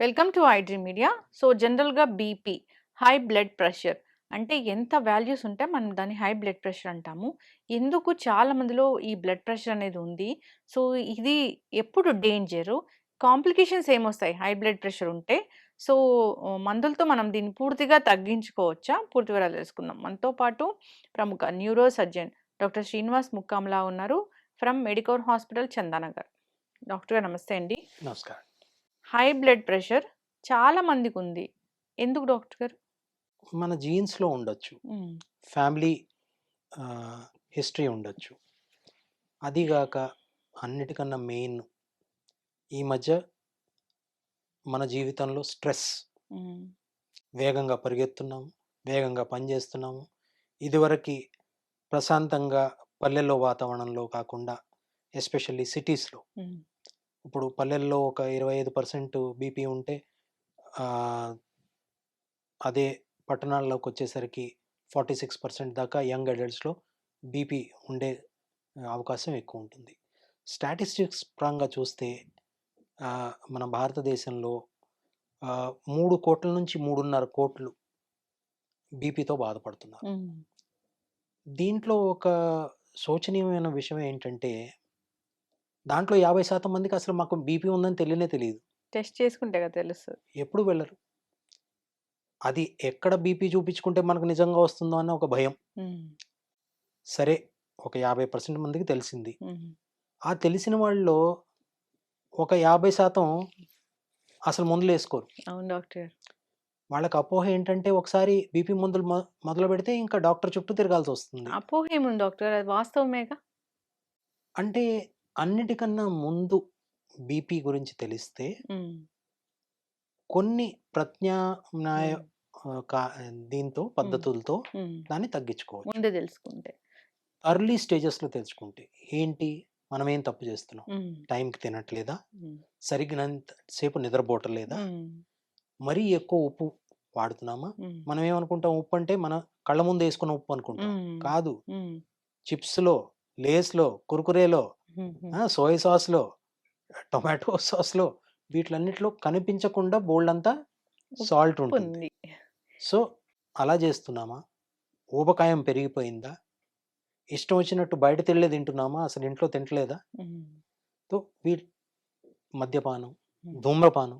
Welcome to iDream media. So జనరల్‌గా BP, high blood pressure అంటే ఎంత వాల్యూస్ ఉంటే మనం దాన్ని హై బ్లడ్ ప్రెషర్ అంటాము. ఎందుకు చాలా మందిలో ఈ బ్లడ్ ప్రెషర్ అనేది ఉంది. సో ఇది ఎప్పుడు డేంజరు? కాంప్లికేషన్స్ ఏమొస్తాయి హై బ్లడ్ ప్రెషర్ ఉంటే? సో మందులతో మనం దీన్ని పూర్తిగా తగ్గించుకోవచ్చా? పూర్తి వివరాలు తెలుసుకుందాం. మనతో పాటు ప్రముఖ న్యూరో సర్జన్ డాక్టర్ శ్రీనివాస్ ముక్కామల ఉన్నారు from Medicover hospital Chandanagar. Doctor గారు నమస్తే అండి. నమస్కారం. హై బ్లడ్ ప్రెషర్ చాలా మందికుంది. ఎందుకు డాక్టర్ గారు? మన జీన్స్‌లో ఉండొచ్చు. హ్మ్. ఫ్యామిలీ హిస్టరీ ఉండొచ్చు. అది గాక అన్నిటికన్నా మెయిన్ ఈ మధ్య మన జీవితంలో స్ట్రెస్. హ్మ్. వేగంగా పరిగెత్తున్నాము, వేగంగా పని చేస్తున్నాము. ఇదివరకి ప్రశాంతంగా పల్లెల్లో వాతావరణంలో కాకుండా ఎస్పెషల్లీ సిటీస్‌లో హ్మ్. ఇప్పుడు పల్లెల్లో ఒక 25% బీపీ ఉంటే అదే పట్టణాల్లోకొచ్చేసరికి 46% దాకా యంగ్ అడల్ట్స్‌లో బీపీ ఉండే అవకాశం ఎక్కువుంటుంది. స్టాటిస్టిక్స్ పరంగా చూస్తే మన భారతదేశంలో 3,00,00,000 నుంచి 3,50,00,000 బీపీతో బాధపడుతున్నారు. హ్మ్. దీంట్లో ఒక శోచనీయమైన విషయం ఏంటంటే, దాంట్లో 50% మందికి అసలు మాకు బీపీ ఉందని తెలియనే తెలీదు. టెస్ట్ చేసుకుంటే కదా తెలుస్తది. ఎప్పుడు వెళ్ళరు. అది ఎక్కడ బీపీ చూపించుకుంటే మనకు నిజంగా వస్తుందో అన్న ఒక భయం. హ్మ్. సరే, ఒక 50% మందికి తెలిసింది. హ్మ్. ఆ తెలిసిన వాళ్ళలో ఒక 50% అసలు మందులేసుకోరు. అవును డాక్టర్ గారు. వాళ్ళకి అపోహ ఏంటంటే ఒకసారి బీపీ మందులు మొదలుపెడితే ఇంకా డాక్టర్ చుట్టూ తిరగాల్సొస్తుంది. అపోహ ఏముంది డాక్టర్ గారు? అది వాస్తవమేగా? అంటే అన్నిటికన్నా ముందు బీపీ గురించి తెలిస్తే హ్మ్. కొన్ని ప్రత్యామ్నాయ హ్మ్. కా దీంతో హ్మ్. పద్ధతులతో హ్మ్. దాన్ని తగ్గించుకోవచ్చు. ముందే తెలుసుకుంటే. ఎర్లీ స్టేజెస్‌లో తెలుసుకుంటే. ఏంటి? మనమేం తప్పు చేస్తున్నాం? హ్మ్. టైంకి తినట్లేదా? హ్మ్. సరిగ్గినంత సేపు నిద్రపోవటం లేదా? హ్మ్. మరీ ఎక్కువ ఉప్పు వాడుతున్నామా? హ్మ్. మనం ఏమనుకుంటాం ఉప్పు అంటే మన కళ్ళ ముందు ఏసుకున్న ఉప్పు అనుకుంటాం. హ్మ్. కాదు. హ్మ్. చిప్స్‌లో, లేస్‌లో, కుర్కురేలో, హుహు. సోయ్ సాస్‌లో, టొమాటో సాస్‌లో వీటిలన్నిటిలో కనిపించకుండా బోలెడంత సాల్ట్ ఉంటుంది. ఉప్పుంది. సో, అలా చేస్తున్నామా? ఊబకాయం పెరిగిపోయిందా? ఇష్టం వచ్చినట్టు బయట తిళ్ళే తింటున్నామా? అసలు ఇంట్లో తింటలేదా? హ్మ్. సో, వీట్ మద్యపానం, హ్మ్. ధూమ్రపానం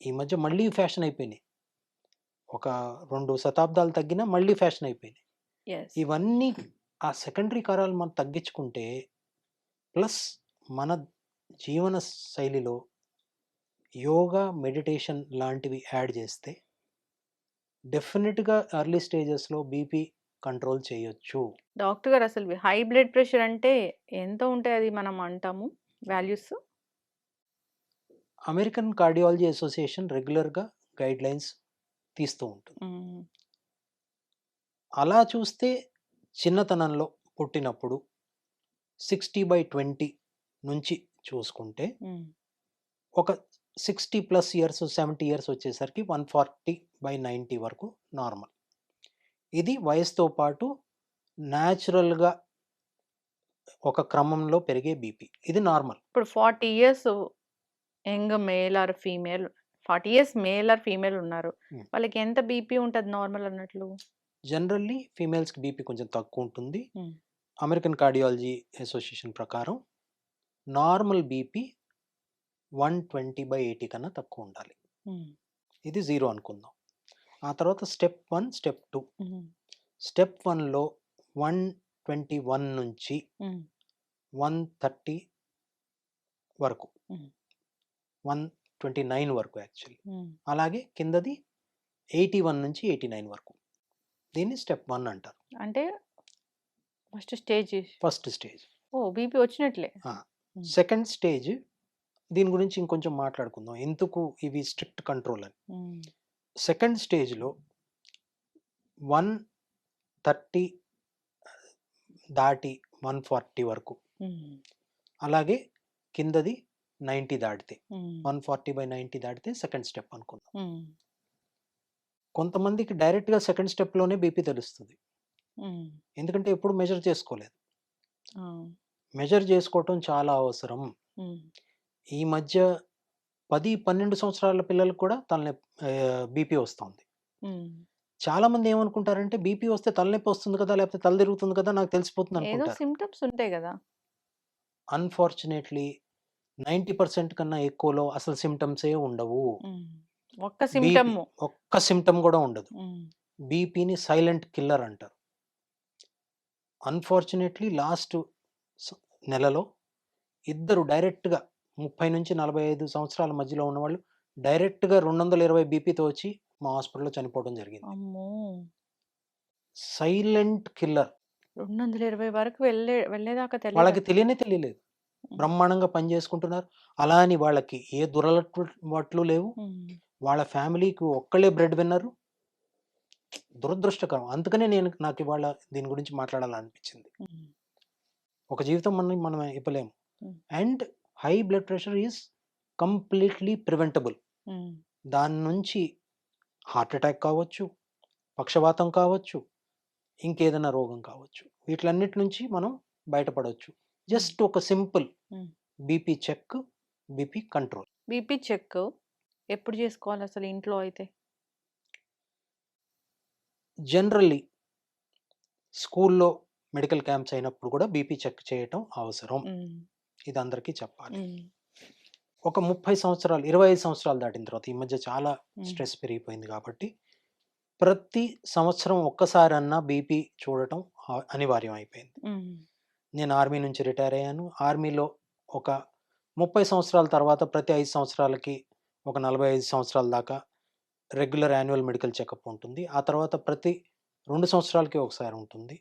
ఈ మధ్య మళ్ళీ ఫ్యాషన్ అయిపోయినాయి. ఒక 2 శతాబ్దాలు తగ్గినా మళ్ళీ ఫ్యాషన్ అయిపోయినాయి. యెస్. ఇవన్నీ ఆ సెకండరీ కారాలు మనం తగ్గించుకుంటే, ప్లస్ మన జీవన శైలిలో యోగా, మెడిటేషన్ లాంటివి యాడ్ చేస్తే డెఫినిట్‌గా ఎర్లీ స్టేజెస్‌లో బీపీ కంట్రోల్ చేయొచ్చు. డాక్టర్ గారు అసలు హై బ్లడ్ ప్రెషర్ అంటే ఎంత ఉంటే అది మనం అంటాము వాల్యూస్? అమెరికన్ కార్డియాలజీ అసోసియేషన్ రెగ్యులర్‌గా గైడ్‌లైన్స్ తీస్తూ ఉంటుంది. హ్మ్. అలా చూస్తే చిన్నతనంలో పుట్టినప్పుడు 60/20 నుంచి చూసుకుంటే హ్మ్. ఒక 60+ ఇయర్స్, 70 ఇయర్స్ వచ్చేసరికి 140/90 వరకు నార్మల్. ఇది వయసుతో పాటు న్యాచురల్‌గా ఒక క్రమంలో పెరిగే బీపీ. ఇది నార్మల్. ఇప్పుడు 40 years young male or female 40 years male or female ఉన్నారు. హ్మ్. వాళ్ళకి ఎంత బీపీ ఉంటది నార్మల్ అన్నట్లు? జనరల్లీ ఫీమేల్స్‌కి బీపీ కొంచెం తక్కువుంటుంది. హ్మ్. అమెరికన్ కార్డియాలజీ అసోసియేషన్ ప్రకారం నార్మల్ బీపీ 120/80 కన్నా తక్కువుండాలి. హ్మ్. ఇది 0 అనుకుందాం. ఆ తర్వాత స్టెప్ 1, స్టెప్ 2. హ్మ్. స్టెప్ 1లో 121 నుంచి హ్మ్. 130 వరకు. హ్మ్. 129 వరకు యాక్చువల్లీ. హ్మ్. అలాగే కిందది 81 నుంచి 89 వరకు. దీన్ని స్టెప్ 1 అంటారు. అంటే first stage. First stage. Oh! BP వచ్చినట్లే. ఆ! హ్మ్. సెకండ్ స్టేజ్ దీని గురించి ఇంకొంచెం మాట్లాడుకుందాం. ఎందుకు ఇవి స్ట్రిక్ట్ కంట్రోల్ అని. హ్మ్. సెకండ్ స్టేజ్‌లో 130 దాటి 140 వరకు. హ్మ్. అలాగే కిందది 90 దాటితే. హ్మ్. 140/90 దాటితే సెకండ్ స్టెప్ అనుకుందాం. హ్మ్. కొంతమందికి డైరెక్ట్‌గా సెకండ్ స్టెప్‌లోనే బీపీ తెలుస్తది. హ్మ్. ఎందుకంటే ఎప్పుడు మెజర్ చేసుకోలేదు. ఆ! మెజర్ చేసుకోవటం చాలా అవసరం. హ్మ్. ఈ మధ్య 10, 12 సంవత్సరాల పిల్లలకి కూడా బీపీ వస్తోంది. హ్మ్. చాలామంది ఏమనుకుంటారంటే బీపీ వస్తే తలనొప్పి వస్తుంది కదా! లేకపోతే తల తిరుగుతుంది కదా! నాకు తెలిసిపోతుంది ఏదో అనుకుంటారు. సింప్టమ్స్ ఉంటాయి గదా! అన్‌ఫార్చునేట్‌లీ 90% కన్నా ఎక్కువలో అసలు సింప్టమ్సే ఉండవు. హ్మ్. ఒక్క బీపీ సింప్టము. ఒక్క సింప్టమ్ గూడా ఉండదు. హ్మ్. బీపీని సైలెంట్ కిల్లర్ అంటారు. అన్‌ఫార్చునేట్‌లీ లాస్ట్ స్ నెలలో ఇద్దరు డైరెక్ట్‌గా 30-45 సంవత్సరాల మధ్యలో ఉన్నవాళ్ళు డైరెక్ట్‌గా 220 బీపీతో వచ్చి మా హాస్పిటల్‌లో చనిపోవడం జరిగింది. అమ్మో! Silent killer. 220 వరకు వెళ్ళేదాకా తెలీదా? వాళ్ళకి తెలియలేదు. హ్మ్. బ్రహ్మాండంగా పని చేసుకుంటున్నారు. అలా అని వాళ్ళకి ఏ దురలవాట్లు లేవు. హ్మ్. వాళ్ళ ఫ్యామిలీకి ఒక్కళ్ళే బ్రెడ్ విన్నరు. దురదృష్టకరం. అందుకనే నాకివాళ దీని గురించి మాట్లాడాలనిపించింది. హ్మ్. ఒక జీవితం మనం ఇవ్వలేము. హ్మ్. And high blood pressure is completely preventable. హ్మ్. దాని నుంచి హార్ట్ అటాక్ కావచ్చు, పక్షవాతం కావచ్చు, ఇంకేదైనా రోగం కావచ్చు. వీటిలన్నిటి నుంచి మనం బయటపడొచ్చు. హ్మ్. జస్ట్ ఒక simple hmm. BP check, BP control. BP check ఎప్పుడు జేసుకోవాలసలు ఇంట్లో అయితే? జనరల్లీ స్కూల్లో మెడికల్ క్యాంప్స్ అయినప్పుడు కూడా బీపీ చెక్ చేయటం అవసరం. హ్మ్. ఇది అందరికీ చెప్పాలి. హ్మ్. ఒక 30 సంవత్సరాలు, 25 సంవత్సరాలు దాటిన తర్వాత ఈ మధ్య చాలా హ్మ్. స్ట్రెస్ పెరిగిపోయింది కాబట్టి, ప్రతి సంవత్సరం ఒక్కసారన్నా బీపీ చూడటం అనివార్యం అయిపోయింది. హ్మ్. నేను ఆర్మీ నుంచి రిటైర్ అయ్యాను. ఆర్మీలో ఒక 30 సంవత్సరాల తర్వాత ప్రతి 5 సంవత్సరాలకి ఒక 45 సంవత్సరాల దాకా రెగ్యులర్ యాన్యువల్ మెడికల్ చెకప్ ఉంటుంది. ఆ తర్వాత ప్రతి 2 సంవత్సరాలకి ఒకసారి ఉంటుంది.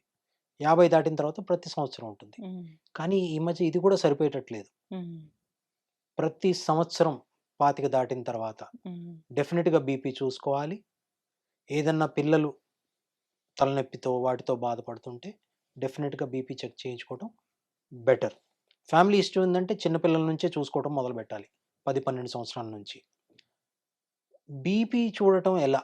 50 దాటిన తర్వాత ప్రతి సంవత్సరం ఉంటుంది. హ్మ్. కానీ ఈ మధ్య ఇది కూడా సరిపోయేటట్లేదు. హ్మ్. ప్రతి సంవత్సరం 25 దాటిన తర్వాత హ్మ్. డెఫినిట్‌గా బీపీ చూసుకోవాలి. ఏదన్నా పిల్లలు తలనొప్పితో వాటితో బాధపడుతుంటే డెఫినిట్‌గా బీపీ చెక్ చేయించుకోవడం బెటర్. ఫ్యామిలీ హిస్టరీ ఉందంటే చిన్న పిల్లల నుంచే చూసుకోవడం మొదలుపెట్టాలి. 10, 12 సంవత్సరాల నుంచి. బీపీ చూడటం ఎలా?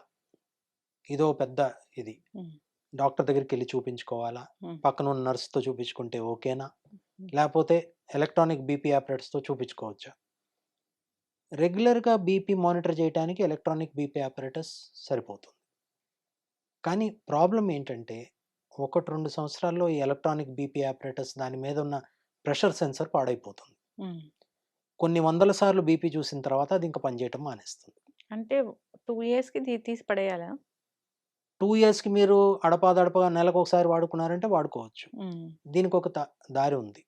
ఇదో పెద్ద ఇది. హ్మ్. డాక్టర్ దగ్గరికెళ్లి చూపించుకోవాలా? హ్మ్. పక్కనున్న నర్స్‌తో చూపించుకుంటే ఓకేనా? హ్మ్. లేపోతే ఎలక్ట్రానిక్ బీపీ అపారటస్‌తో చూపించుకోవచ్చా? రెగ్యులర్‌గా బీపీ మానిటర్ చేయటానికి ఎలక్ట్రానిక్ బీపీ అపారటస్ సరిపోతుంది. కానీ ప్రాబ్లమ్ ఏంటంటే 1, 2 సంవత్సరాల్లో ఈ ఎలక్ట్రానిక్ బీపీ అపారటస్ దాని మీద ఉన్న ప్రెషర్ సెన్సార్ పాడైపోతుంది. హ్మ్. కొన్ని వందల సార్లు బీపీ చూసిన తర్వాత అది ఇంక పనిచేయటం మానేస్తుంది. అంటే 2 ఇయర్స్‌కి తీసి పడేయాలా? 2 ఇయర్స్‌కి మీరు అడపాదడపా నెలకొకసారి వాడుకున్నారంటే వాడుకోవచ్చు. హ్మ్. దీనికొక దారి ఉంది.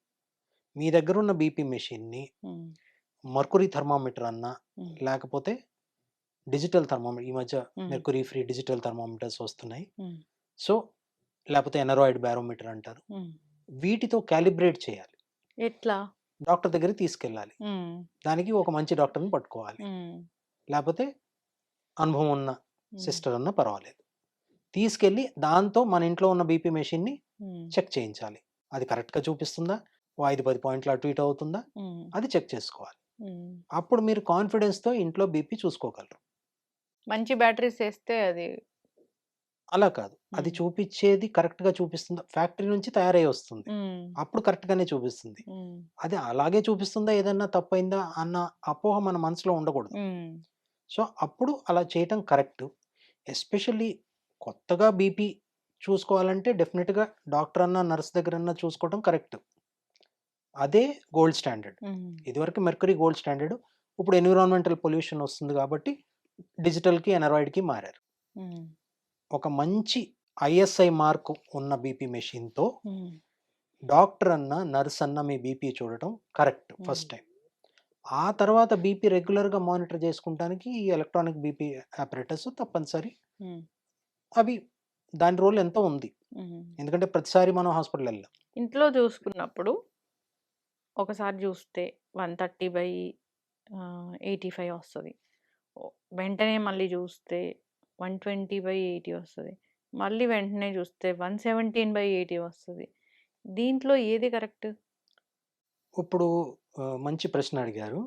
మీ దగ్గరున్న బీపీ మెషిన్‌ని హ్మ్. మర్క్యూరీ థర్మామీటర్ అన్నా, హ్మ్. లేకపోతే డిజిటల్ ఈ మధ్య హ్మ్. మెర్క్యూరీ ఫ్రీ డిజిటల్ థర్మామీటర్స్ వస్తున్నాయి. హ్మ్. సో, లేపోతే ఎనరాయిడ్ బారోమీటర్ అంటారు. హ్మ్. వీటితో కాలిబ్రేట్ చేయాలి. ఎట్లా? డాక్టర్ దగ్గరికి తీసుకెళ్ళాలి. హ్మ్. దానికి ఒక మంచి డాక్టర్‌ని పట్టుకోవాలి. హ్మ్. లేపోతే అనుభవం ఉన్న హ్మ్. సిస్టర్ అన్నా పర్వాలేదు. తీసుకెళ్ళి దాంతో మన ఇంట్లో ఉన్న బీపీ మెషిన్‌ని హ్మ్. చెక్ చేయించాలి. అది కరెక్ట్‌గా చూపిస్తుందా? ఓ 5, 10 పాయింట్లు అటు ఇటు అవుతుందా? హ్మ్. అది చెక్ చేసుకోవాలి. హ్మ్. అప్పుడు మీరు కాన్ఫిడెన్స్‌తో ఇంట్లో బీపీ చూసుకోగలరు. మంచి బ్యాటరీస్ ఏస్తే అది అలా కాదు. అది హ్మ్. చూపిచ్చేది కరెక్ట్‌గా చూపిస్తుందా? ఫ్యాక్టరీ నుంచి తయారయ్యి వస్తుంది. హ్మ్. అప్పుడు కరెక్ట్‌గానే చూపిస్తుంది. హ్మ్. అది అలాగే చూపిస్తుందా? ఏదన్నా తప్పయిందా? అన్న అపోహ మన మనసులో ఉండకూడదు. హ్మ్. సో, అప్పుడు అలా చేయటం కరెక్టు. ఎస్పెషల్లీ కొత్తగా బీపీ చూసుకోవాలంటే డెఫినిట్‌గా డాక్టర్ అన్నా, నర్స్ దగ్గరన్నా చూసుకోవడం కరెక్టు. అదే గోల్డ్ స్టాండర్డ్. హ్మ్. ఇదివరకు మెర్క్యూరీ గోల్డ్ స్టాండర్డ్. ఇప్పుడు ఎన్విరాన్మెంటల్ పొల్యూషన్ వస్తుంది కాబట్టి డిజిటల్‌కి, అనరాయిడ్‌కి మారారు. హ్మ్. ఒక మంచి ఐఎస్ఐ మార్క్ ఉన్న బీపీ మెషిన్‌తో హ్మ్. డాక్టర్ అన్నా, నర్స్ అన్నా మీ బీపీ చూడటం కరెక్ట్ హ్మ్. First time. ఆ తర్వాత బీపీ రెగ్యులర్‌గా మానిటర్ చేసుకుంటానికి ఈ ఎలక్ట్రానిక్ బీపీ అపారటస్ తప్పనిసరి. హ్మ్. అవి దాని రోల్ ఎంతో ఉంది. హ్మ్. ఎందుకంటే ప్రతిసారి మనం హాస్పిటల్ ఎళ్ళం. ఇంట్లో చూసుకున్నప్పుడు ఒకసారి చూస్తే 130/85 వస్తది. వెంటనే మళ్ళీ చూస్తే 120/80 వస్తది. మళ్ళీ వెంటనే చూస్తే 117/80 వస్తది. దీంట్లో ఏది కరెక్ట్? ఇప్పుడు మంచి ప్రశ్న అడిగారు.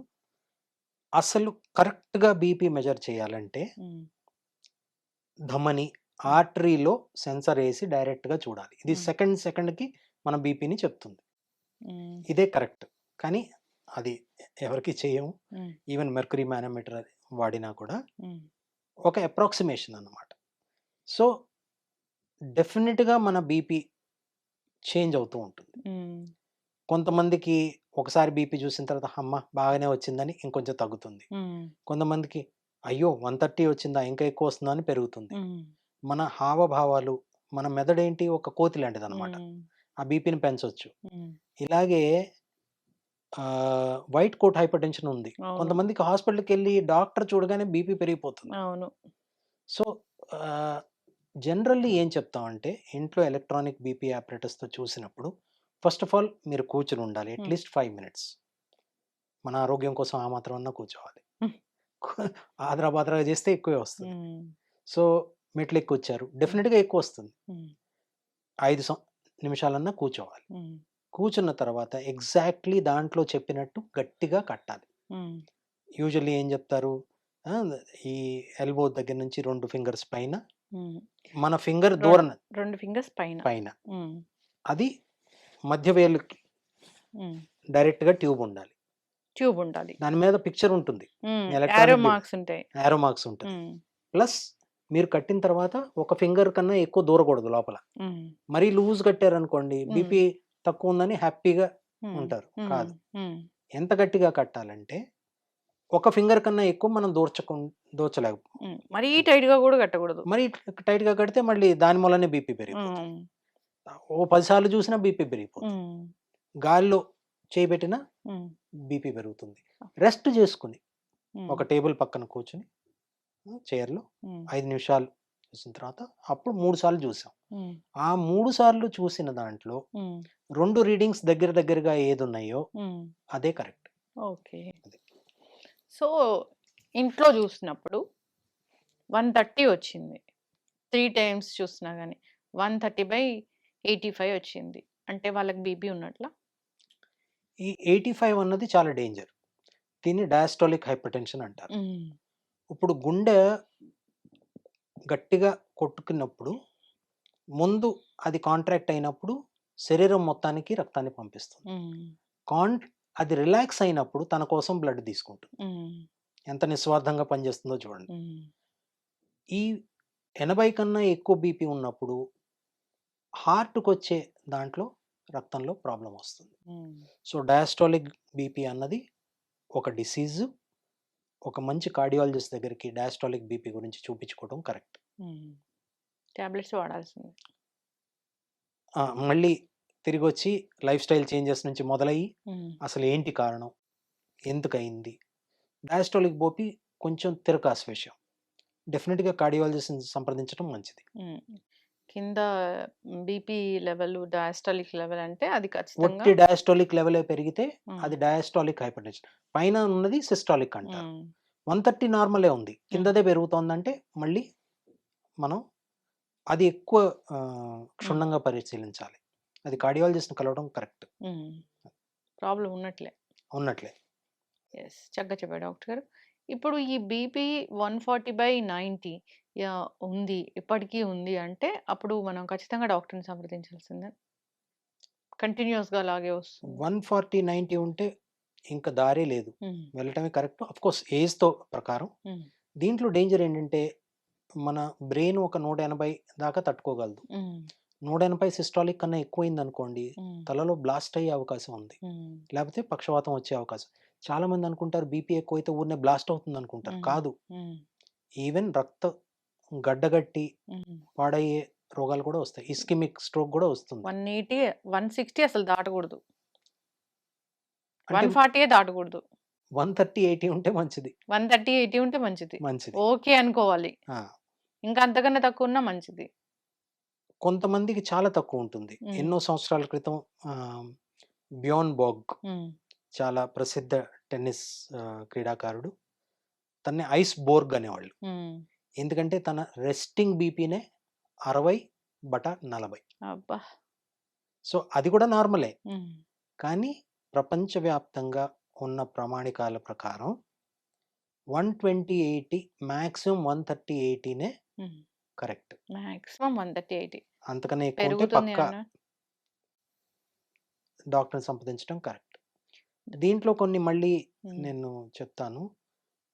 అసలు కరెక్ట్‌గా బీపీ మెజర్ చేయాలంటే హ్మ్. ధమని, హ్మ్. ఆర్టరీలో సెన్సార్ ఏసి డైరెక్ట్‌గా చూడాలి. ఇది హ్మ్. సెకండ్‌కి మన బీపీని చెప్తుంది. హ్మ్. ఇదే కరెక్ట్. కానీ అది ఎవరికీ చేయము. హ్మ్. ఈవెన్ మెర్క్యూరీ మానోమీటర్ అది వాడినా కూడా హ్మ్. ఒక అప్రాక్సిమేషన్ అన్నమాట. సో, డెఫినిట్‌గా మన బీపీ చేంజ్ అవుతూ ఉంటుంది. హ్మ్. కొంతమందికి ఒకసారి బీపీ చూసిన తర్వాత హమ్మ! బాగానే వచ్చిందని ఇంకొంచెం తగ్గుతుంది. హ్మ్. కొంతమందికి అయ్యో! 130 వచ్చిందా ఇంకా ఎక్కువ వస్తుందా అని పెరుగుతుంది. హ్మ్. మన హావభావాలు, మన మెదడేంటి ఒక కోతి లాంటిదనమాట. హ్మ్. ఆ బీపీని పెంచొచ్చు. హ్మ్. ఇలాగే వైట్ కోట్ హైపర్‌టెన్షన్ ఉంది. అవును. కొంతమందికి హాస్పిటల్‌కెళ్ళి డాక్టర్ చూడగానే బీపీ పెరిగిపోతుంది. అవును. సో, ఆహ్, జనరల్లీ ఏం చెప్తామంటే ఇంట్లో ఎలక్ట్రానిక్ బీపీ యాపరేటస్‌తో చూసినప్పుడు ఫస్ట్ ఆఫ్ ఆల్ మీరు కూర్చొనుండాలి. హ్మ్. At least 5 minutes. మన ఆరోగ్యం కోసం ఆ మాత్రమన్నా కూర్చోవాలి. హ్మ్. ఆదరాబాదరాగా చేస్తే ఎక్కువే వస్తది. హ్మ్. సో, మెట్లెక్కొచ్చారు. హ్మ్. డెఫినిట్‌గా ఎక్కువొస్తుంది. హ్మ్. 5 నిమిషాలన్నా కూర్చోవాలి. హ్మ్. కూర్చున్న తర్వాత ఎగ్జాక్ట్‌లీ దాంట్లో చెప్పినట్టు గట్టిగా కట్టాలి. హ్మ్. యూజువల్లీ ఏం చెప్తారు? ఆహ్, ఈ ఎల్బో దగ్గర నుంచి 2 ఫింగర్స్ పైన, హ్మ్. మన ఫింగర్ 2 దూరన 2 ఫింగర్స్ పైన. పైన. హ్మ్. అది మధ్య వేలుకి హ్మ్. డైరెక్ట్‌గా ట్యూబ్ ఉండాలి. ట్యూబ్ ఉండాలి. దాని మీద పిక్చర్ ఉంటుంది. హ్మ్. యారో ఎలక్ట్రానిక్ మార్క్స్ ఉంటాయి. యారో మార్క్స్ ఉంటది. హ్మ్. ప్లస్ మీరు కట్టిన తర్వాత ఒక ఫింగర్ కన్నా ఎక్కువ దూరకూడదు లోపల. హ్మ్. మరీ లూజ్ కట్టారనుకోండి హ్మ్. బీపీ తక్కువుందని హ్యాపీగా హ్మ్. ఉంటారు. హ్మ్. కాదు. హ్మ్. ఎంత గట్టిగా కట్టాలంటే ఒక ఫింగర్ కన్నా ఎక్కువ మనం దూర్చలేం. హ్మ్. మరీ టైట్‌గా గూడా కట్టకూడదు. మరీ టైట్‌గా కడితే మళ్ళీ దాని మూలనే బీపీ పెరిగిపోతుంది. హ్మ్. ఓ 10 సార్లు చూసినా బీపీ పెరిగిపోతుంది. హ్మ్. గాలిలో చేయి పెట్టినా హ్మ్. బీపీ పెరుగుతుంది. రెస్ట్ చేసుకొని హ్మ్. ఒక టేబుల్ పక్కన కూర్చొని చైర్‌లో హ్మ్. 5 నిమిషాలు చూసిన తర్వాత అప్పుడు 3 సార్లు చూసాం. హ్మ్. ఆ 3 సార్లు చూసిన దాంట్లో హ్మ్. 2 రీడింగ్స్ దగ్గర దగ్గరగా ఏదున్నాయో హ్మ్. అదే కరెక్ట్. ఓకే. అది. సో, ఇంట్లో జూసినప్పుడు 130 వచ్చింది. 3 టైమ్స్ చూసినా గాని. 130/85 వచ్చింది. అంటే వాళ్ళకి బీపీ ఉన్నట్లా? ఈ 85 అన్నది చాలా డేంజర్. దీన్ని డయాస్టోలిక్ హైపర్‌టెన్షన్ అంటారు. హ్మ్. ఇప్పుడు గుండె గట్టిగా కొట్టుకున్నప్పుడు ముందు అది కాంట్రాక్ట్ అయినప్పుడు శరీరం మొత్తానికి రక్తాన్ని పంపిస్తుంది. హ్మ్. కాన్ అది రిలాక్స్ అయినప్పుడు తన కోసం బ్లడ్ తీసుకుంటుంది. హ్మ్. ఎంత నిస్వార్థంగా పనిచేస్తుందో చూడండి. హ్మ్. ఈ 80 కన్నా ఎక్కువ బీపీ ఉన్నప్పుడు హార్ట్‌కొచ్చే దాంట్లో రక్తంలో ప్రాబ్లమ్ వస్తుంది. హ్మ్. సో, డయాస్టోలిక్ బీపీ అన్నది ఒక డిసీజు. ఒక మంచి కార్డియాలజిస్ట్ దగ్గరికి డయాస్టోలిక్ బీపీ గురించి చూపించుకోవడం కరెక్ట్. హ్మ్. టాబ్లెట్స్ వాడాల్సిందే. మళ్ళీ తిరిగొచ్చి లైఫ్ స్టైల్ చేంజెస్ నుంచి మొదలయ్యి హ్మ్. అసలు ఏంటి కారణం? ఎందుకయింది? డయాస్టోలిక్ బీపీ కొంచెం తిరకాసు విషయం. డెఫినిట్‌గా కార్డియాలజిస్ట్‌ని సంప్రదించడం మంచిది. హ్మ్. కింద బీపీ లెవెల్, డయాస్టాలిక్ లెవెల్ అంటే అది ఖచ్చితంగా ఒట్టి డయాస్టోలిక్ లెవెలే పెరిగితే హ్మ్. అది డయాస్టోలిక్ హైపర్‌టెన్షన్. పైన ఉన్నది సిస్టాలిక్ అంటారు. హ్మ్. 130 నార్మలే ఉంది. హ్మ్. కిందదే పెరుగుతోందంటే మళ్ళీ మనం అది ఎక్కువ హ్మ్. క్షుణ్ణంగా పరిశీలించాలి. అది కార్డియాలజిస్ట్‌ని కలవడం కరెక్ట్. హ్మ్. ప్రాబ్లమ్ ఉన్నట్లే. ఉన్నట్లే. యెస్. చక్కగా చెప్పారు డాక్టర్ గారు. ఇప్పుడు ఈ బీపీ 140/90 ఉంది. ఇప్పటికీ ఉంది అంటే అప్పుడు మనం ఖచ్చితంగా డాక్టర్‌ని సంప్రదించాల్సిందే. కంటిన్యూయస్‌గా అలాగే వస్తుంది. 140, 90 ఉంటే ఇంక దారే లేదు. హ్మ్. వెళ్ళటమే కరెక్ట్. ఆఫ్‌కోర్స్ ఏజ్‌తో ప్రకారం. హ్మ్. దీంట్లో డేంజర్ ఏంటంటే మన బ్రెయిన్ ఒక 180 దాకా తట్టుకోగలదు. హ్మ్. 180 సిస్టాలిక్ కన్నా ఎక్కువైందనుకోండి హ్మ్. తలలో బ్లాస్ట్ అయ్యే అవకాశం ఉంది. హ్మ్. లేపోతే పక్షవాతం వచ్చే అవకాశం. చాలామంది అనుకుంటారు బీపీ ఎక్కువైతే ఊరినే బ్లాస్ట్ అవుతుందనుకుంటారు. హ్మ్. కాదు. హ్మ్. ఈవెన్ గడ్డగట్టి హ్మ్. పాడయ్యే రోగాలు కూడా వస్తాయి. ఇస్కిమిక్ స్ట్రోక్ గూడా వస్తుంది. 180, 160 అసలు దాటకూడదు. అంటే 140 దాటకూడదు. 130, 80 ఉంటే మంచిది. 130, 80 ఉంటే మంచిది. మంచిది. ఓకే అనుకోవాలి. ఆ! ఇంకా అంతకన్నా తక్కువ ఉన్నా మంచిది. కొంతమందికి చాలా తక్కువుంటుంది. హ్మ్. ఎన్నో సంవత్సరాల క్రితం ఆహ్, బియాన్ బోర్గ్ హ్మ్. చాలా ప్రసిద్ధ టెన్నిస్ క్రీడాకారుడు. తనని ఐస్ బోర్గ్ అనేవాళ్ళు. హ్మ్. ఎందుకంటే తన రెస్టింగ్ బీపీనే 60/40. అబ్బా! సో, అది కూడా నార్మలే. హ్మ్. కానీ ప్రపంచవ్యాప్తంగా ఉన్న ప్రమాణికాల ప్రకారం 120, 80 మాక్సిమం 130, 80నే హ్మ్. కరెక్ట్. మాక్సిమం 130, 80 అంతకన్నా ఎక్కువ ఉంటే పెరుగుతుంది పక్కా అన్న డాక్టర్‌ని సంప్రదించడం కరెక్ట్. దీంట్లో కొన్ని మళ్ళీ హ్మ్. నేను చెప్తాను.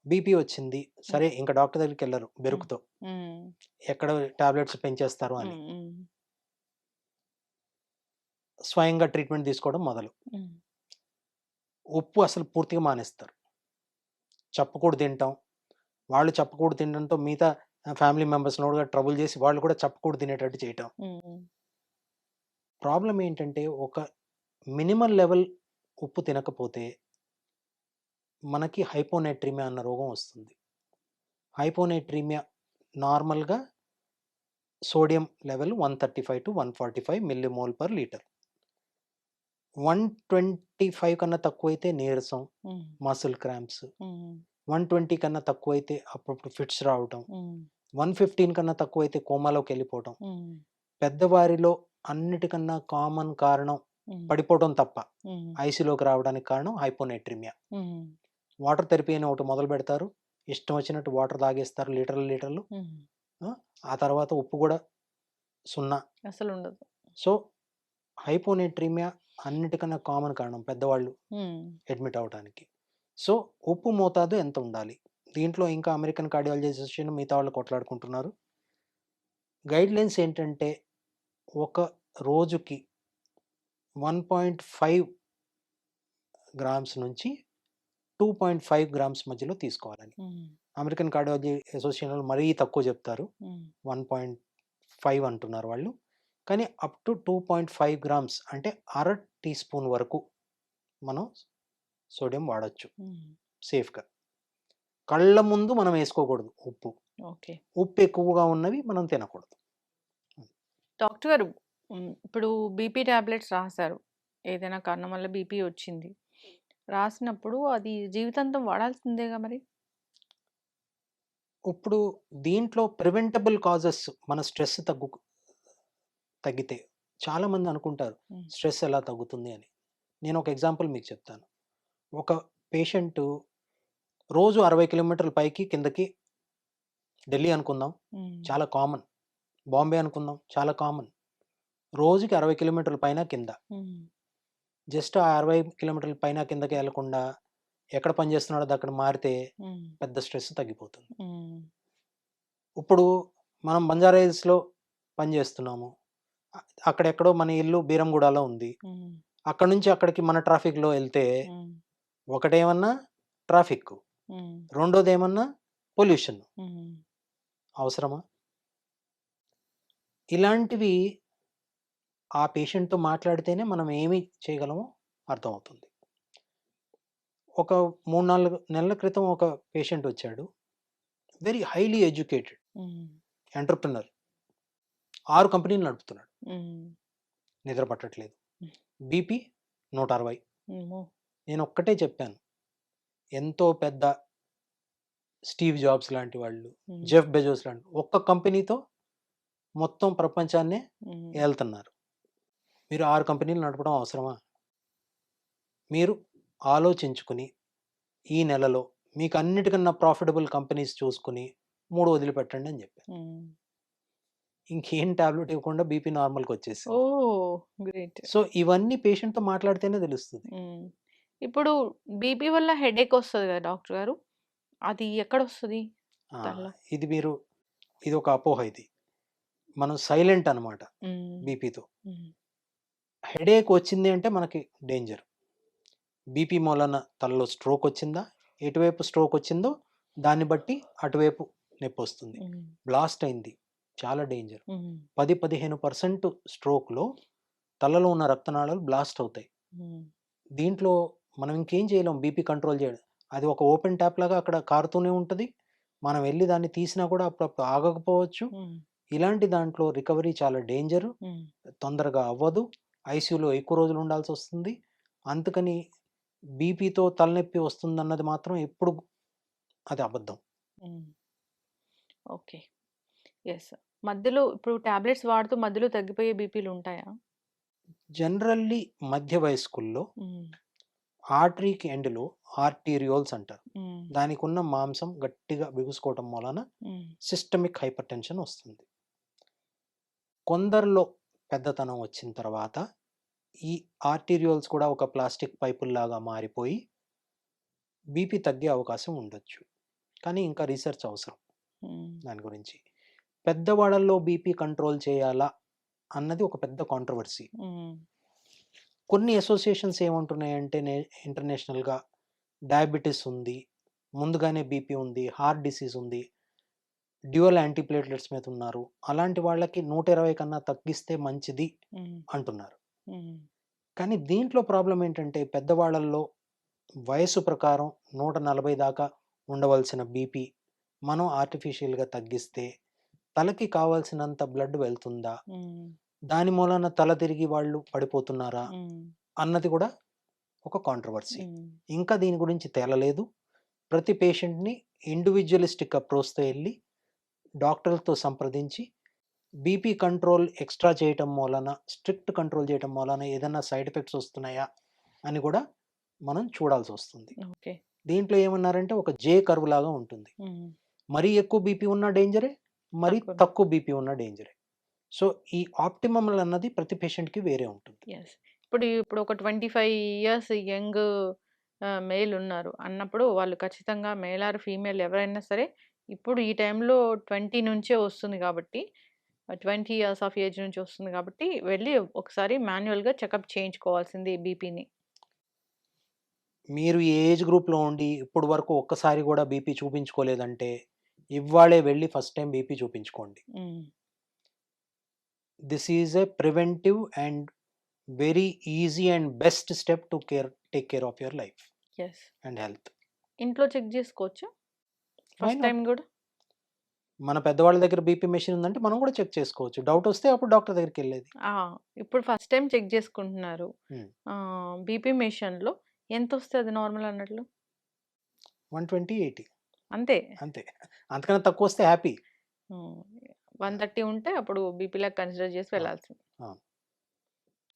బీపీ వచ్చింది. హ్మ్. సరే ఇంక డాక్టర్ దగ్గరికెళ్లరు హ్మ్. బెరుకుతో. హ్మ్. ఎక్కడ టాబ్లెట్స్ పెంచేస్తారు అని. హ్మ్. హ్మ్. స్వయంగా ట్రీట్మెంట్ తీసుకోవడం మొదలు. హ్మ్. ఉప్పు అసలు పూర్తిగా మానేస్తారు. చప్పకూడు తినటం. వాళ్ళు చప్పకూడు తినడంతో మిగతా ఫ్యామిలీ మెంబర్స్‌ని కూడా ట్రబుల్ చేసి వాళ్ళు కూడా చప్పకూడు తినేటట్టు చేయటం. హ్మ్. హ్మ్. ప్రాబ్లమ్ ఏంటంటే ఒక మినిమల్ లెవెల్ ఉప్పు తినకపోతే మనకి హైపోనైట్రీమియా అన్న రోగం వస్తుంది. హైపోనైట్రీమియా నార్మల్‌గా sodium level 135-145 millimole per litre. 125 కన్నా తక్కువైతే నీరసం, హ్మ్. Muscle cramps. హ్మ్. 120 కన్నా తక్కువైతే అప్పుడప్పుడు ఫిట్స్ రావటం. హ్మ్. 115 కన్నా తక్కువైతే కోమాలోకెళ్ళిపోవటం. హ్మ్. పెద్దవారిలో అన్నిటికన్నా కామన్ కారణం హ్మ్. పడిపోవటం తప్ప. హ్మ్. ఐసీయూలోకి రావడానికి కారణం హైపోనైట్రీమియా. హ్మ్. వాటర్ థెరపీ అని ఒకటి మొదలుపెడతారు. ఇష్టం వచ్చినట్టు వాటర్ తాగేస్తారు లీటర్లు, లీటర్లు. హ్మ్. ఆ! ఆ తర్వాత ఉప్పు గూడా సున్నా. అసలుండదు. సో, హైపోనైట్రీమియా అన్నిటికన్నా కామన్ కారణం పెద్దవాళ్ళు హ్మ్. అడ్మిట్ అవ్వటానికి. సో, ఉప్పు మోతాదు ఎంత ఉండాలి? దీంట్లో ఇంకా అమెరికన్ కార్డియాలజీ అసోసియేషన్ మిగతా వాళ్ళు కొట్లాడుకుంటున్నారు. గైడ్‌లైన్స్ ఏంటంటే, ఒక రోజుకి 1.5 గ్రామ్స్ నుంచి 2.5 గ్రామ్స్ మధ్యలో తీసుకోవాలని. హ్మ్. అమెరికన్ కార్డియాలజీ అసోసియేషన్ వాళ్ళు మరీ తక్కువ చెప్తారు. హ్మ్. 1.5 అంటున్నారు వాళ్ళు. కానీ అప్ టు 2.5 గ్రామ్స్ అంటే అర టీ స్పూన్ వరకు మనం సోడియం వాడొచ్చు హ్మ్. సేఫ్‌గా. కళ్ళ ముందు మనం ఏసుకోకూడదు ఉప్పు. ఓకే. ఉప్పు ఎక్కువగా ఉన్నవి మనం తినకూడదు. డాక్టర్ గారు ఇప్పుడు బీపీ టాబ్లెట్స్ రాసారు. ఏదైనా కారణం వల్ల బీపీ వచ్చింది. రాసినప్పుడు అది జీవితాంతం వాడాల్సిందేగా మరి? ఇప్పుడు దీంట్లో ప్రివెంటబుల్ కాజెస్ మన స్ట్రెస్ తగ్గితే చాలామంది అనుకుంటారు హ్మ్. స్ట్రెస్ ఎలా తగ్గుతుంది అని. నేను ఒక ఎగ్జాంపుల్ మీకు చెప్తాను. ఒక పేషెంటు రోజు 60 కిలోమీటర్ల పైకి, కిందకి ఢిల్లీ అనుకుందాం హ్మ్. చాలా కామన్. బాంబే అనుకుందాం చాలా కామన్. రోజుకి 60 కిలోమీటర్ల పైన, కింద. హ్మ్. జస్ట్ ఆ 60 కిలోమీటర్ల పైన, కిందకి ఎళ్ళకుండా ఎక్కడ పని చేస్తున్నాడో అక్కడ మారితే హ్మ్. పెద్ద స్ట్రెస్ తగ్గిపోతుంది. హ్మ్. ఇప్పుడు మనం బంజారా హిల్స్‌లో పని చేస్తున్నాము. అ అక్కడెక్కడో మన ఇల్లు బీరంగూడలో ఉంది. హ్మ్. అక్కడి నుంచి అక్కడికి మన ట్రాఫిక్‌లో ఎళ్తే హ్మ్. ఒకటేమన్నా ట్రాఫిక్కు, హ్మ్. రెండోదేమన్నా పొల్యూషన్. హ్మ్. అవసరమా? ఇలాంటివి ఆ పేషెంట్‌తో మాట్లాడితేనే మనం ఏమి చేయగలమో అర్థమవుతుంది. ఒక 3, 4 నెలల క్రితం ఒక పేషెంట్ వచ్చాడు. వెరీ హైలీ ఎడ్యుకేటెడ్ హ్మ్. ఎంటర్‌ప్రెన్యూర్. 6 కంపెనీలు నడుపుతున్నాడు. హ్మ్. నిద్ర పట్టట్లేదు. హ్మ్. బీపీ 160. అమ్మో! నేనొక్కటే చెప్పాను. ఎంతో పెద్ద స్టీవ్ జాబ్స్ లాంటి వాళ్ళు, హ్మ్. జెఫ్ బెజోస్ లాంటి ఒక్క కంపెనీతో మొత్తం ప్రపంచాన్నే హ్మ్. ఏళ్తున్నారు. మీరు 6 కంపెనీలు నడపడం అవసరమా? మీరు ఆలోచించుకుని ఈ నెలలో మీకు అన్నిటికన్నా ప్రాఫిటబుల్ కంపెనీస్ చూసుకొని 3 వదిలిపెట్టండి అని చెప్పాను. హ్మ్. ఇంకేం టాబ్లెట్ ఇవ్వకుండా బీపీ నార్మల్‌కొచ్చేసింది. ఓహ్! గ్రేట్. సో, ఇవన్నీ పేషెంట్‌తో మాట్లాడితేనే తెలుస్తది. హ్మ్. ఇప్పుడు బీపీ వల్ల హెడేక్ ఒస్తది గదా డాక్టర్ గారు. అది ఎక్కడొస్తది? ఆ! తలలో? ఇది మీరు ఇదొక అపోహ ఇది. మనం సైలెంట్ అనమాట హ్మ్. బీపీతో. హ్మ్. హెడేక్ వచ్చింది అంటే మనకి డేంజర్. బీపీ మూలన తలలో స్ట్రోక్ వచ్చిందా? ఎటువైపు స్ట్రోక్ వచ్చిందో దాన్ని బట్టి అటువైపు నొప్పొస్తుంది. హ్మ్. బ్లాస్ట్ అయింది. చాలా డేంజర్. హ్మ్. 10, 15% స్ట్రోక్‌లో తలలో ఉన్న రక్తనాళాలు బ్లాస్ట్ అవుతాయి. హ్మ్. దీంట్లో మనం ఇంకేం చేయలేం బీపీ కంట్రోల్ చేయడం. అది ఒక ఓపెన్ ట్యాప్ లాగా అక్కడ కారుతూనే ఉంటది. మనం వెళ్లి దాన్ని తీసినా కూడా అప్పుడప్పుడు ఆగకపోవచ్చు. హ్మ్. ఇలాంటి దాంట్లో రికవరీ చాలా డేంజరు. హ్మ్. తొందరగా అవ్వదు. ఐసీయూలో ఎక్కువ రోజులు ఉండాల్సొస్తుంది. అందుకని బీపీతో తలనొప్పి వస్తుందన్నది మాత్రం ఎప్పుడు అది అబద్ధం. హ్మ్. ఓకే. యెస్. మధ్యలో ఇప్పుడు టాబ్లెట్స్ వాడుతూ మధ్యలో తగ్గిపోయే బీపీలుంటాయా? జనరల్లీ మధ్య వయస్కుల్లో హ్మ్. ఆర్టరీకి ఎండ్‌లో ఆర్టీరియోల్స్ అంటారు. హ్మ్. దానికున్న మాంసం గట్టిగా బిగుసుకోవటం మూలాన హ్మ్. సిస్టమిక్ హైపర్‌టెన్షన్ వస్తుంది. కొందరిలో పెద్దతనం వచ్చిన తర్వాత ఈ ఆర్టీరియోల్స్ కూడా ఒక ప్లాస్టిక్ పైపుల్లాగా మారిపోయి బీపీ తగ్గే అవకాశం ఉండొచ్చు. కానీ ఇంకా రీసెర్చ్ అవసరం దాని గురించి. పెద్దవాళ్ళల్లో బీపీ కంట్రోల్ చేయాలా అన్నది ఒక పెద్ద కాంట్రవర్సీ. కొన్ని అసోసియేషన్స్ ఏమంటున్నాయంటే ఇంటర్నేషనల్గా డయాబెటీస్ ఉంది, ముందుగానే బీపీ ఉంది, హార్ట్ డిసీజ్ ఉంది, డ్యూయల్ యాంటీప్లేట్లెట్స్ మీద ఉన్నారు, అలాంటి వాళ్ళకి 120 కన్నా తగ్గిస్తే మంచిది అంటున్నారు. కానీ దీంట్లో ప్రాబ్లం ఏంటంటే పెద్దవాళ్ళల్లో వయసు ప్రకారం 140 దాకా ఉండవలసిన బీపీ మనం ఆర్టిఫిషియల్గా తగ్గిస్తే తలకి కావాల్సినంత బ్లడ్ వెళ్తుందా, దాని మూలన తల తిరిగి వాళ్ళు పడిపోతున్నారా అన్నది కూడా ఒక కాంట్రవర్సీ. ఇంకా దీని గురించి తేలలేదు. ప్రతి పేషెంట్ని ఇండివిజువలిస్టిక్ అప్రోచ్తో వెళ్ళి డాక్టర్లతో సంప్రదించి బీపీ కంట్రోల్ ఎక్స్ట్రా చేయటం మూలన, స్ట్రిక్ట్ కంట్రోల్ చేయటం మూలన ఏదైనా సైడ్ ఎఫెక్ట్స్ వస్తున్నాయా అని కూడా మనం చూడాల్సి వస్తుంది. దీంట్లో ఏమన్నారంటే ఒక జే కర్వ్ లాగా ఉంటుంది. మరీ ఎక్కువ బీపీ ఉన్న డేంజరే, మరీ తక్కువ బీపీ ఉన్న డేంజరే. సో ఈ ఆప్టిమమ్ అన్నది ప్రతి పేషెంట్కి వేరే ఉంటుంది. ఇప్పుడు ఒక 25 ఇయర్స్ యంగ్ మేల్ ఉన్నారు అన్నప్పుడు వాళ్ళు ఖచ్చితంగా మేల్ ఆర్ ఫీమేల్ ఎవరైనా సరే ఇప్పుడు ఈ టైంలో 20 నుంచే వస్తుంది కాబట్టి 20 ఇయర్స్ ఆఫ్ ఏజ్ నుంచి వస్తుంది కాబట్టి వెళ్ళి ఒకసారి మాన్యువల్గా చెకప్ చేయించుకోవాల్సింది బీపీని. మీరు ఏ ఏజ్ గ్రూప్లో ఉండి ఇప్పుడు వరకు ఒక్కసారి కూడా బీపీ చూపించుకోలేదంటే ఇవాళే వెళ్ళి ఫస్ట్ టైం బీపీ చూపించుకోండి. This is a preventive and very easy and best step to take care of your life and health. ఇంట్లో చెక్ చేసుకోవచ్చు ఫస్ట్ టైం కూడా. మన పెద్దవాళ్ళ దగ్గర బీపీ మెషిన్ ఉందంటే మనం కూడా చెక్ చేసుకోవచ్చు. డౌట్ వస్తే అప్పుడు డాక్టర్ దగ్గరికి వెళ్ళేది. ఇప్పుడు ఫస్ట్ టైం చెక్ చేసుకుంటున్నారు బీపీ మెషిన్లో, ఎంత వస్తుంది అది నార్మల్ అన్నట్లు? 120/80 అంతే. అంతకన్నా తక్కువ వస్తే హ్యాపీ. 130 ఉంటే అప్పుడు బీపీలా కన్సిడర్ చేసి వెళ్ళాల్సింది.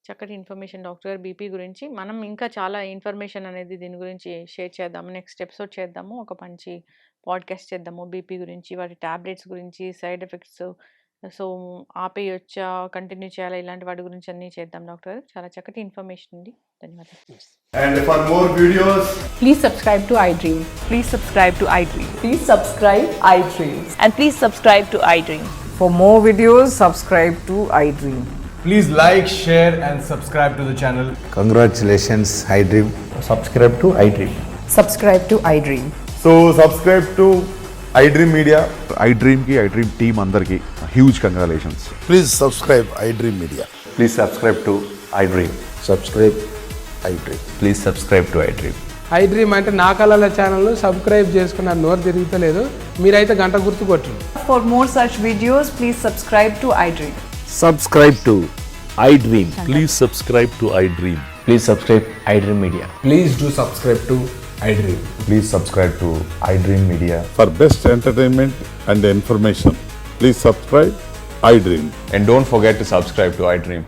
చక్కటి ఇన్ఫర్మేషన్ డాక్టర్ గారు బీపీ గురించి. మనం ఇంకా చాలా ఇన్ఫర్మేషన్ అనేది దీని గురించి షేర్ చేద్దాము, నెక్స్ట్ ఎపిసోడ్ చేద్దాము, ఒక మంచి పాడ్కాస్ట్ చేద్దాము బీపీ గురించి, వాటి టాబ్లెట్స్ గురించి, సైడ్ ఎఫెక్ట్స్, సో ఆపేయొచ్చా, కంటిన్యూ చేయాలా, ఇలాంటి వాటి గురించి అన్నీ చేద్దాం డాక్టర్ గారు. చాలా చక్కటి ఇన్ఫర్మేషన్ ఉంది. ధన్యవాదాలు. And for more videos, please subscribe to iDream. Please subscribe to iDream. Please subscribe iDream. And please subscribe to iDream. For more videos, subscribe to iDream. please like, share and subscribe to the channel. Congratulations, iDream. Subscribe to iDream. Subscribe to iDream. So subscribe to iDream Media. iDream ki iDream team andarki huge congratulations. Please subscribe iDream Media. Please subscribe to iDream. Subscribe iDream. Please subscribe to iDream. iDream అంటే నా కళల channel subscribe చేసుకున్న నోరు తిరుగుతలేదు, మీరైతే గంట గుర్తు కొట్టండి. For more such videos, please subscribe to iDream. Subscribe to iDream. Please subscribe to iDream. Please subscribe iDream Media. Please do subscribe to iDream. Please subscribe to iDream Media. For best entertainment and information, please subscribe iDream. And don't forget to subscribe to iDream.